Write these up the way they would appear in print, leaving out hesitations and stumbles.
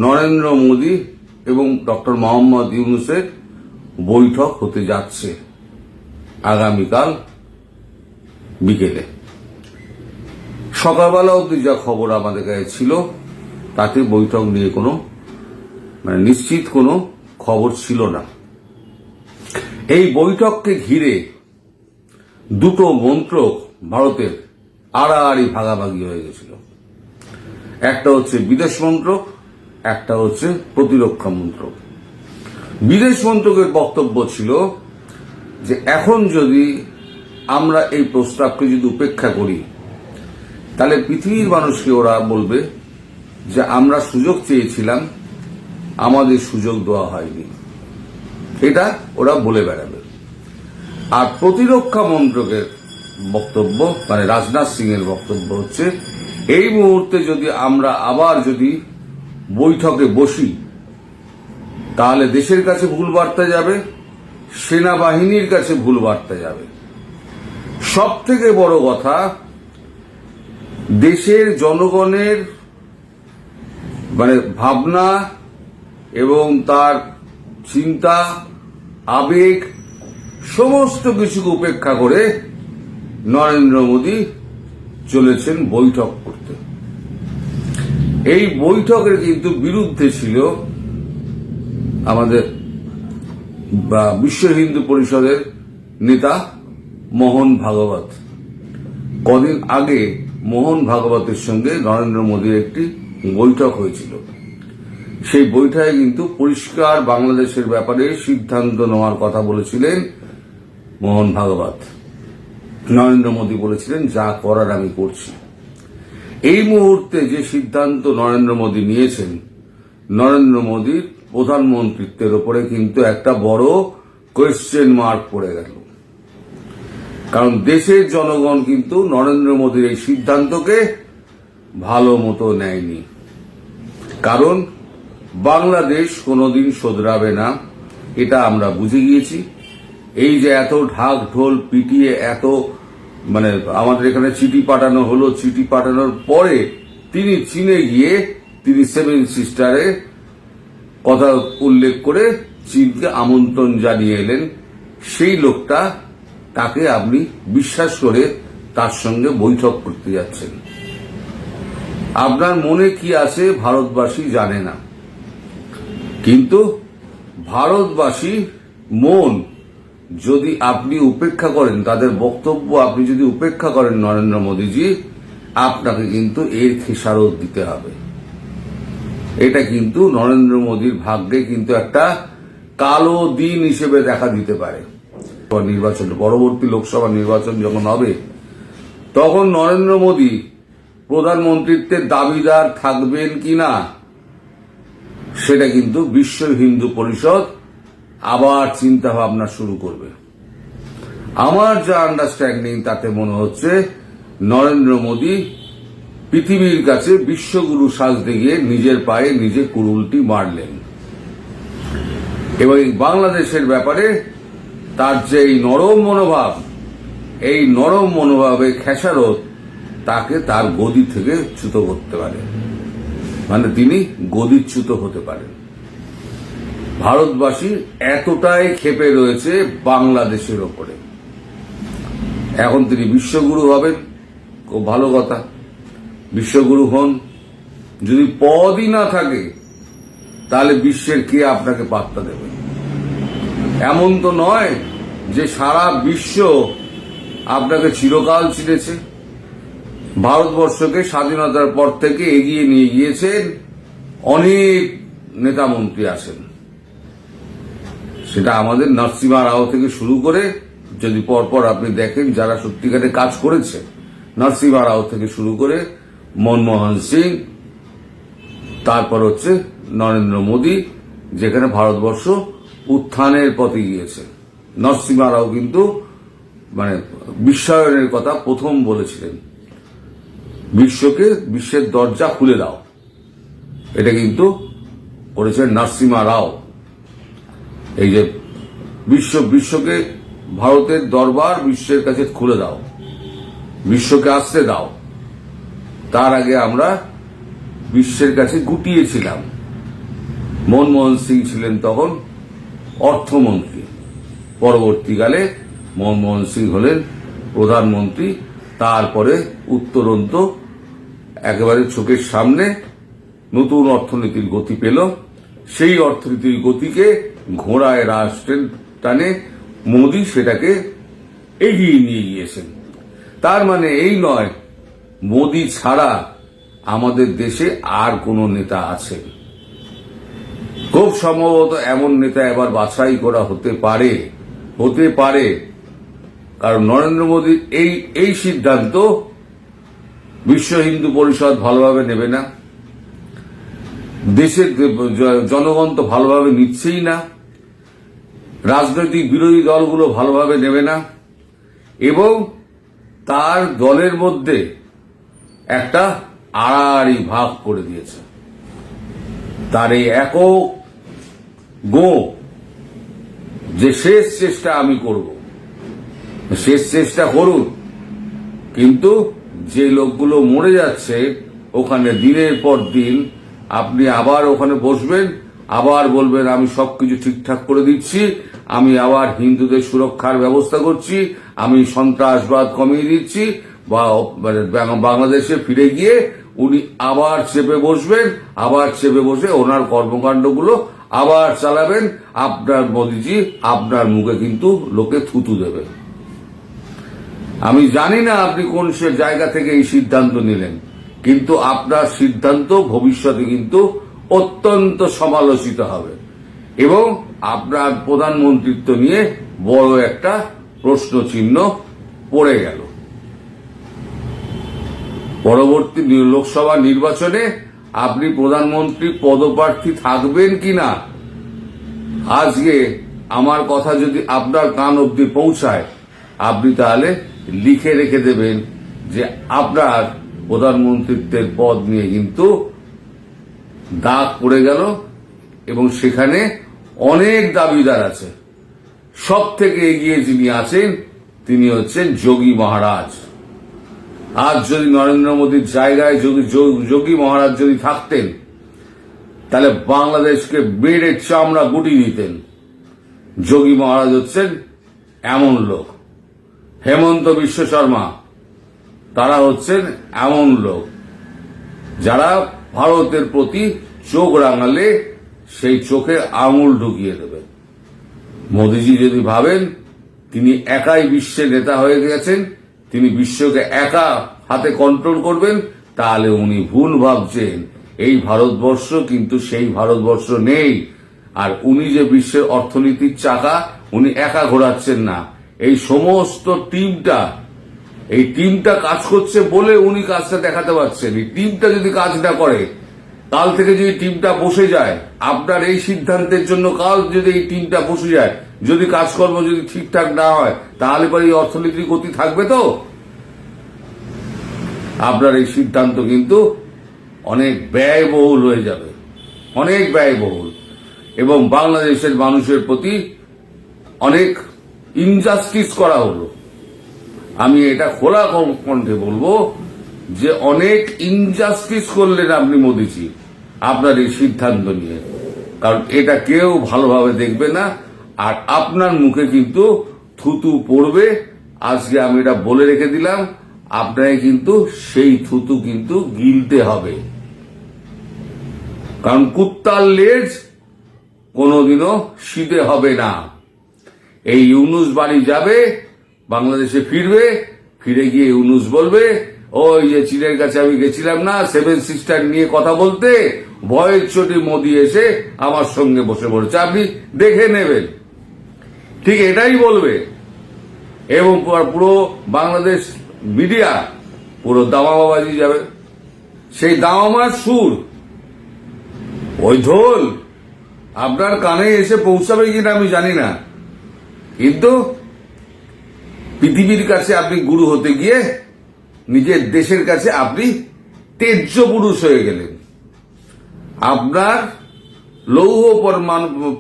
নরেন্দ্র মোদী এবং ডক্টর মোহাম্মদ ইউনূসের বৈঠক হতে যাচ্ছে আগামীকাল বিকেলে। সকালবেলা অবধি যা খবর আমাদের কাছে ছিল তাতে বৈঠক নিয়ে কোনো নিশ্চিত কোনো খবর ছিল না। এই বৈঠককে ঘিরে দুটো মন্ত্রক ভারতের আড়াআড়ি ভাগাভাগি হয়ে গেছিল। একটা হচ্ছে বিদেশ মন্ত্রক, একটা হচ্ছে প্রতিরক্ষা মন্ত্রক। বিদেশ মন্ত্রকের বক্তব্য ছিল যে এখন যদি আমরা এই প্রস্তাবকে যদি উপেক্ষা করি তাহলে পৃথিবীর মানুষকে ওরা বলবে যে আমরা সুযোগ চেয়েছিলাম, আমাদের সুযোগ দেওয়া হয়নি, এটা ওরা বলে বেড়াবে। আর প্রতিরক্ষা মন্ত্রকের বক্তব্য রাজনাথ সিং এর বক্তব্য হচ্ছে এই মুহূর্তে যদি আমরা আবার যদি বৈঠকে বসি তাহলে দেশের কাছে ভুল বার্তা যাবে, সেনাবাহিনীর কাছে ভুল বার্তা যাবে। সব থেকে বড় কথা, দেশের জনগণের ভাবনা এবং তার চিন্তা, আবেগ সমস্ত কিছুকে উপেক্ষা করে নরেন্দ্র মোদী চলেছেন বৈঠক করতে। এই বৈঠকের কিন্তু বিরুদ্ধে ছিল আমাদের বিশ্ব হিন্দু পরিষদের নেতা মোহন ভাগবত। কদিন আগে মোহন ভাগবতের সঙ্গে নরেন্দ্র মোদীর একটি বৈঠক হয়েছিল। সেই বৈঠকে কিন্তু পরিষ্কার বাংলাদেশের ব্যাপারে সিদ্ধান্ত নেওয়ার কথা বলেছিলেন মোহন ভাগবত। নরেন্দ্র মোদী বলেছিলেন যা করার আমি করছি। এই মুহূর্তে যে সিদ্ধান্ত নরেন্দ্র মোদী নিয়েছেন, নরেন্দ্র মোদীর প্রধানমন্ত্রিত্বের উপরে কিন্তু একটা বড় কোয়েশ্চেন মার্ক পড়ে গেল। কারণ দেশের জনগণ কিন্তু নরেন্দ্র মোদীর এই সিদ্ধান্তকে ভালো মতো নেয়নি। কারণ বাংলাদেশ কোনোদিন শোধরাবে না, এটা আমরা বুঝে গিয়েছি। এই যে এত ঢাক ঢোল পিটিয়ে এত আমাদের এখানে চিঠি পাঠানো হলো, চিঠি পাঠানোর পরে তিনি চীনে গিয়ে তিনি 7 সিস্টারে কথা উল্লেখ করে চীনকে আমন্ত্রণ জানিয়ে এলেন। সেই লোকটা, তাকে আপনি বিশ্বাস করে তার সঙ্গে বৈঠক করতে যাচ্ছেন। আপনার মনে কি আছে ভারতবাসী জানে না, কিন্তু ভারতবাসী মন যদি আপনি উপেক্ষা করেন, তাদের বক্তব্য আপনি যদি উপেক্ষা করেন নরেন্দ্র মোদীজি, আপনাকে কিন্তু এর খেসারত দিতে হবে। এটা কিন্তু নরেন্দ্র মোদীর ভাগ্যে কিন্তু একটা কালো দিন হিসেবে দেখা দিতে পারে। নির্বাচন, পরবর্তী লোকসভা নির্বাচন যখন হবে তখন নরেন্দ্র মোদী প্রধানমন্ত্রীত্বের দাবিদার থাকবেন কিনা সেটা কিন্তু বিশ্ব হিন্দু পরিষদ আবার চিন্তা ভাবনা শুরু করবে। আমার যা আন্ডারস্ট্যান্ডিং তাতে মনে হচ্ছে নরেন্দ্র মোদী পৃথিবীর কাছে বিশ্বগুরু সাজতে গিয়ে নিজের পায়ে নিজে কুড়ুলটি মারলেন এবং বাংলাদেশের ব্যাপারে তার যে এই নরম মনোভাব, এই নরম মনোভাবের খেসারত তাকে তার গদি থেকে চ্যুত করতে পারে, তিনি গদিচ্যুত হতে পারেন। ভারতবাসী এতটাই ক্ষেপে রয়েছে বাংলাদেশের ওপরে। এখন তিনি বিশ্বগুরু হবেন, খুব ভালো কথা, বিশ্বগুরু হন। যদি পদই না থাকে তাহলে বিশ্বের কে আপনাকে পাত্তা দেবে? এমন তো নয় যে সারা বিশ্ব আপনাকে চিরকাল চিনেছে। ভারতবর্ষকে স্বাধীনতার পর থেকে এগিয়ে নিয়ে গিয়েছেন অনেক নেতা মন্ত্রী আছেন। সেটা আমাদের নরসিমহা রাও থেকে শুরু করে, যদি পরপর আপনি দেখেন যারা সত্যিকারে কাজ করেছে, নরসিমহা রাও থেকে শুরু করে মনমোহন সিং, তারপর হচ্ছে নরেন্দ্র মোদী, যেখানে ভারতবর্ষ উত্থানের পথে গিয়েছে। নরসিমহা রাও কিন্তু বিশ্বায়নের কথা প্রথম বলেছিলেন, বিশ্বের দরজা খুলে দাও, এটা কিন্তু করেছেন নরসিমহা রাও। এই যে বিশ্বকে ভারতের দরবার বিশ্বের কাছে খুলে দাও, বিশ্বকে আসতে দাও। তার আগে আমরা বিশ্বের কাছে গুটিয়েছিলাম, মনমোহন সিং ছিলেন তখন অর্থমন্ত্রী, পরবর্তীকালে মনমোহন সিং হলেন প্রধানমন্ত্রী। তারপরে উত্তরন্ত একেবারে চোখের সামনে নতুন অর্থনীতির গতি পেল। সেই অর্থনীতির গতিকে ঘোড়ায় টানে মোদী সেটাকে এগিয়ে নিয়ে গিয়েছেন। তার মানে এই নয় মোদী ছাড়া আমাদের দেশে আর কোন নেতা আছে। খুব সম্ভবত এমন নেতা এবার বাছাই করা হতে পারে, কারণ নরেন্দ্র মোদীর এই সিদ্ধান্ত বিশ্ব হিন্দু পরিষদ ভালোভাবে নেবে না, দেশের জনগণ তো ভালোভাবে নিচ্ছেই না, রাজনৈতিক বিরোধী দলগুলো ভালোভাবে নেবে না, এবং তার দলের মধ্যে একটা আড়াআড়ি ভাগ করে দিয়েছে। তার এই একক যে শেষ চেষ্টা আমি করব, শেষ চেষ্টা করুন, কিন্তু যে লোকগুলো মরে যাচ্ছে ওখানে দিনের পর দিন আপনি আবার ওখানে বসবেন, আবার বলবেন আমি সবকিছু ঠিকঠাক করে দিচ্ছি, আমি আবার হিন্দুদের সুরক্ষার ব্যবস্থা করছি, আমি সন্ত্রাসবাদ কমিয়ে দিচ্ছি, বা বাংলাদেশে ফিরে গিয়ে উনি আবার চেপে বসে ওনার কর্মকাণ্ডগুলো আবার চালাবেন। আপনার মোদীজি আপনার মুখে কিন্তু লোকে থুতু দেবে। আমি জানি না আপনি কোন সে জায়গা থেকে এই সিদ্ধান্ত নিলেন, কিন্তু আপনার সিদ্ধান্ত ভবিষ্যতে কিন্তু অত্যন্ত সমালোচিত হবে এবং আপনার প্রধানমন্ত্রিত্ব নিয়ে বড় একটা প্রশ্ন চিহ্ন পড়ে গেল। পরবর্তী লোকসভা নির্বাচনে আপনি প্রধানমন্ত্রী পদপ্রার্থী থাকবেন কিনা, আজকে আমার কথা যদি আপনার কান অবধি পৌঁছায়, আপনি তাহলে লিখে রেখে দেবেন যে আপনার প্রধানমন্ত্রিত্বের পদ নিয়ে কিন্তু দাগ পড়ে গেল এবং সেখানে অনেক দাবিদার আছে। সব থেকে এগিয়ে যিনি আছেন তিনি হচ্ছেন যোগী মহারাজ। আজ যদি নরেন্দ্র মোদীর জায়গায় যোগী মহারাজ যদি থাকতেন তাহলে বাংলাদেশকে বেড়ে চামড়া গুটি দিতেন। যোগী মহারাজ হচ্ছেন এমন লোক। হেমন্ত বিশ্ব শর্মা তারা হচ্ছেন এমন লোক যারা ভারতের প্রতি চোখ রাঙালে সেই চোখে আঙুল ঢুকিয়ে দেবেন। মোদীজি যদি ভাবেন তিনি একাই বিশ্বের নেতা হয়ে গেছেন, তিনি বিশ্বকে একা হাতে কন্ট্রোল করবেন, তাহলে উনি ভুল ভাবছেন। এই ভারতবর্ষ কিন্তু সেই ভারতবর্ষ নেই। আর উনি যে বিশ্বের অর্থনীতির চাকা উনি একা ঘোরাচ্ছেন না, এই সমস্ত টিমটা কাজ করছে বলে উনি কাজটা দেখাতে পারছেন। এই টিমটা যদি কাজ না করে, কাল থেকে যদি টিমটা বসে যায়, আপনার এই সিদ্ধান্তের জন্য কাল যদি এই টিমটা বসে যায়, যদি কাজকর্ম যদি ঠিকঠাক না হয়, তাহলে পরে এই অর্থনীতির গতি থাকবে তো? আপনার এই সিদ্ধান্ত কিন্তু অনেক ব্যয়বহুল হয়ে যাবে, অনেক ব্যয়বহুল, এবং বাংলাদেশের মানুষের প্রতি অনেক ইনজাস্টিস করা হলো। আমি এটা খোলা কণ্ঠে বলবো যে অনেক ইনজাস্টিস করলেন আপনি মোদীজি আপনার এই সিদ্ধান্ত নিয়ে, কারণ এটা কেউ ভালোভাবে দেখবে না আর আপনার মুখে কিন্তু থুতু পড়বে। আজকে আমি এটা বলে রেখে দিলাম, আপনাকে কিন্তু সেই থুতু কিন্তু গিলতে হবে, কারণ কুত্তার লেজ কোনোদিনও সিধে হবে না। এই ইউনুস বাড়ি যাবে, বাংলাদেশে ফিরবে, ফিরে গিয়ে ইউনুস বলবে ওই যে চীনের কাছে আমি গেছিলাম না 7 সিস্টার নিয়ে কথা বলতে, ভয়ের চোটে মোদী এসে আমার সঙ্গে বসে পড়েছে, আপনি দেখে নেবেন। ঠিক এটাই বলবে এবং পুরো বাংলাদেশ মিডিয়া পুরো দামাবাজি যাবে। সেই দামামার সুর, ওই ঢোল আপনার কানে এসে পৌঁছাবে কিনা আমি জানি না, কিন্তু পৃথিবীর কাছে আপনি গুরু হতে গিয়ে নিজের দেশের কাছে আপনি তেজ্য পুরুষ হয়ে গেলেন। আপনার লৌহ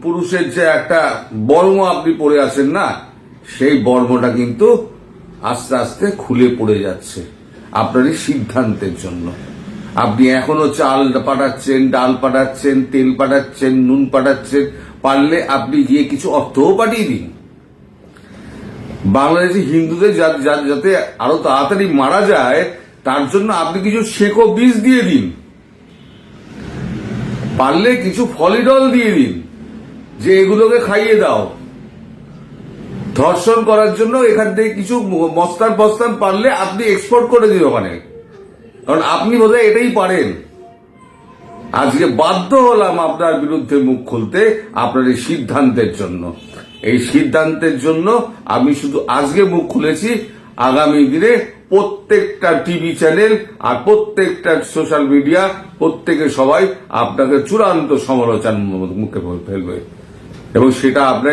পুরুষের যে একটা বর্ম আপনি পরে আছেন না, সেই বর্মটা কিন্তু আস্তে আস্তে খুলে পড়ে যাচ্ছে আপনার এই সিদ্ধান্তের জন্য। আপনি এখনো চাল পাঠাচ্ছেন, ডাল পাঠাচ্ছেন, তেল পাঠাচ্ছেন, নুন পাঠাচ্ছেন, পারলে আপনি গিয়ে কিছু অর্থও পাঠিয়ে দিন। বাংলাদেশি হিন্দুদের যাতে আরো তাড়াতাড়ি মারা যায় তার জন্য আপনি কিছু সেকো বীজ দিয়ে দিন, পারলে কিছু ফলিডল দিয়ে দিন, যে এগুলোকে খাইয়ে দাও। ধর্ষণ করার জন্য এখান থেকে কিছু মস্তান ফস্তান পারলে আপনি এক্সপোর্ট করে দিন ওখানে, কারণ আপনি বোধহয় এটাই পারেন। আজকে বাধ্য হলাম আপনার বিরুদ্ধে মুখ খুলতে আপনার এই সিদ্ধান্তের জন্য। এই সিদ্ধান্তের জন্য আমি শুধু আজকে মুখ খুলেছি, আগামী দিনে প্রত্যেকটা টিভি চ্যানেল আর প্রত্যেকটা সোশ্যাল মিডিয়া প্রত্যেকে সবাই আপনাকে চূড়ান্ত সমালোচনার মুখে ফেলবে, এবং সেটা আপনার